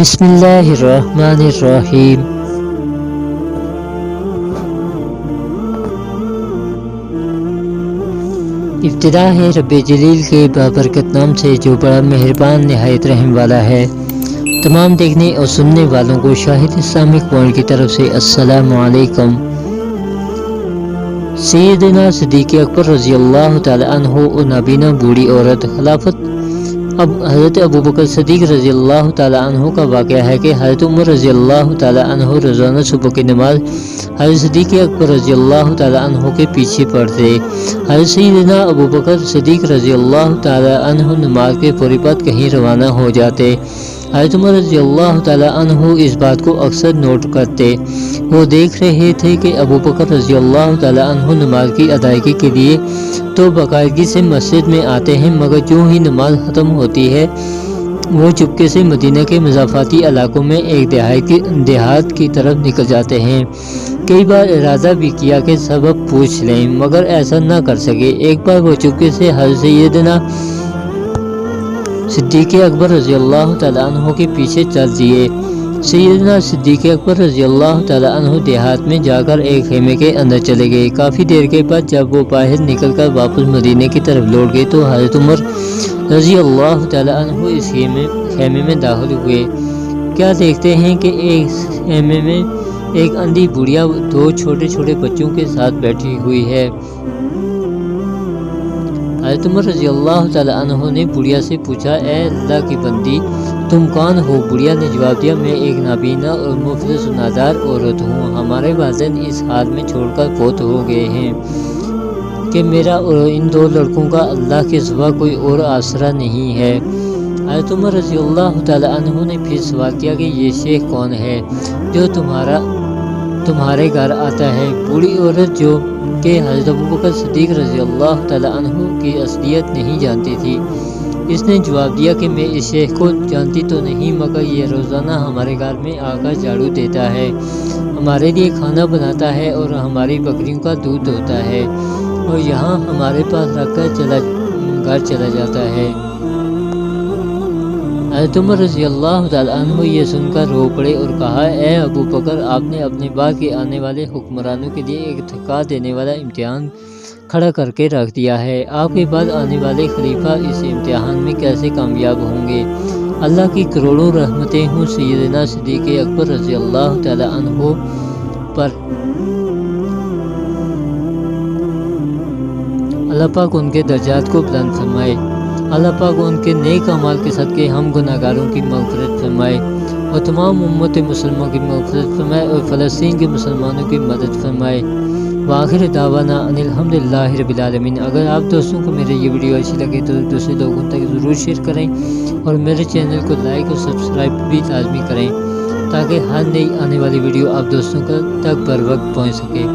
بسم اللہ الرحمن الرحیم۔ ابتدا ہے رب جلیل کے بابرکت نام سے جو بڑا مہربان نہایت رحم والا ہے۔ تمام دیکھنے اور سننے والوں کو شاہد اسلامک پوائنٹ کی طرف سے السلام علیکم۔ سیدنا صدیق اکبر رضی اللہ تعالی عنہ اور نابینا بوڑھی عورت خلافت حضرت ابوبکر صدیق رضی اللہ تعالی عنہ کا واقعہ ہے کہ حضرت عمر رضی اللہ تعالی عنہ روزانہ صبح کی نماز حضرت صدیق اکبر رضی اللہ تعالی عنہ کے پیچھے پڑھتے۔ حضرت سیدنا ابوبکر صدیق رضی اللہ تعالی عنہ نماز کے فوری بعد کہیں روانہ ہو جاتے۔ حضرت عمر رضی اللہ تعالی عنہ اس بات کو اکثر نوٹ کرتے۔ وہ دیکھ رہے تھے کہ ابوبکر رضی اللہ تعالی عنہ نماز کی ادائیگی کے لیے تو باقاعدگی سے مسجد میں آتے ہیں، مگر جو ہی نماز ختم ہوتی ہے وہ چپکے سے مدینہ کے مضافاتی علاقوں میں ایک دیہات کی طرف نکل جاتے ہیں۔ کئی بار ارادہ بھی کیا کہ سبب پوچھ لیں، مگر ایسا نہ کر سکے۔ ایک بار وہ چپکے سے حضرت سیدنا صدیق اکبر رضی اللہ تعالی عنہ کے پیچھے چل دیے۔ سیدنا صدیق اکبر رضی اللہ تعالی عنہ دیہات میں جا کر ایک خیمے کے اندر چلے گئے۔ کافی دیر کے بعد جب وہ باہر نکل کر واپس مدینے کی طرف لوٹ گئے تو حضرت عمر رضی اللہ تعالی عنہ اس خیمے میں داخل ہوئے۔ کیا دیکھتے ہیں کہ ایک خیمے میں ایک اندھی بڑھیا دو چھوٹے چھوٹے بچوں کے ساتھ بیٹھی ہوئی ہے۔ حضرت عمر رضی اللہ تعالی عنہ نے بڑھیا سے پوچھا، اے اللہ کی بندی، تم کون ہو؟ بڑھیا نے جواب دیا، میں ایک نابینا اور مفلس و نادار عورت ہوں۔ ہمارے والدین اس حال میں چھوڑ کر فوت ہو گئے ہیں کہ میرا اور ان دو لڑکوں کا اللہ کے سوا کوئی اور آسرا نہیں ہے۔ حضرت عمر رضی اللہ تعالی عنہ نے پھر سوال کیا کہ یہ شیخ کون ہے جو تمہارے گھر آتا ہے؟ بوڑھی عورت جو کہ حضرت ابوبکر صدیق رضی اللہ تعالی عنہ کی اصلیت نہیں جانتی تھی، اس نے جواب دیا کہ میں اس شیخ کو جانتی تو نہیں، مگر یہ روزانہ ہمارے گھر میں آ کر جھاڑو دیتا ہے، ہمارے لیے کھانا بناتا ہے اور ہماری بکریوں کا دودھ دوہتا ہے اور یہاں ہمارے پاس رکھ کر گھر چلا جاتا ہے۔ حضرت عمر رضی اللہ تعالی عنہ یہ سن کر رو پڑے اور کہا، اے ابو بکر، آپ نے اپنے بعد کے آنے والے حکمرانوں کے لیے ایک تھکا دینے والا امتحان کھڑا کر کے رکھ دیا ہے۔ آپ کے بعد آنے والے خلیفہ اس امتحان میں کیسے کامیاب ہوں گے؟ اللہ کی کروڑوں رحمتیں ہوں سیدنا صدیق اکبر رضی اللہ تعالی عنہ پر۔ اللہ پاک ان کے درجات کو بلند فرمائے۔ اللہ پاک ان کے نیک اعمال کے صدقے ہم گناہگاروں کی مغفرت فرمائے اور تمام امت مسلموں کی مغفرت فرمائے اور فلسطین کے مسلمانوں کی مدد فرمائے۔ وآخر دعوانا ان الحمدللہ رب العالمین۔ اگر آپ دوستوں کو میرے یہ ویڈیو اچھی لگے تو دوسرے لوگوں تک ضرور شیئر کریں اور میرے چینل کو لائک اور سبسکرائب بھی لازمی کریں تاکہ ہر نئی آنے والی ویڈیو آپ دوستوں تک بر وقت پہنچ سکے۔